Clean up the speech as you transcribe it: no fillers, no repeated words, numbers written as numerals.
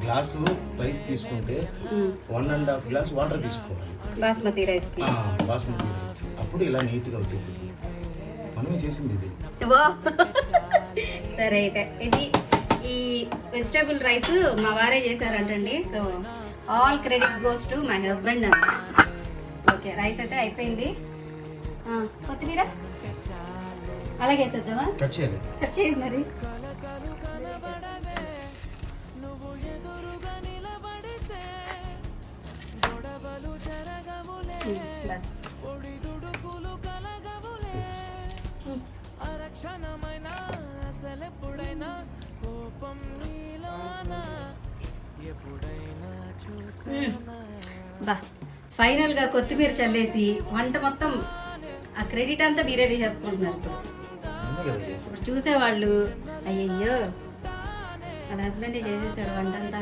Glass rice తీసుకుంటే 1.5 glass water తీసుకోవాలి basmati rice. Basmati rice అప్పుడు ఇలా నీట్గా వచ్చేసింది. మనమే చేసింది ఇది. సరే అయితే ఇది ఈ వెజిటేబుల్ రైస్ మా వారే చేశారంటండి. So all credit goes to my husband. Okay, rice అయితే అయిపోయింది. కొత్తిమీర అలాగే వేసేద్దామా? కట్ చేయాలి. కట్ చేయండి మరి. బస్ బా ఫైనల్గా కొత్తిమీర చల్లేసి వంట మొత్తం ఆ క్రెడిట్ అంతా మీరే తీసేసుకుంటున్నారు. ఇప్పుడు చూసేవాళ్ళు అయ్యయ్యో వాళ్ళ హస్బెండే చేసేసాడు వంట అంతా.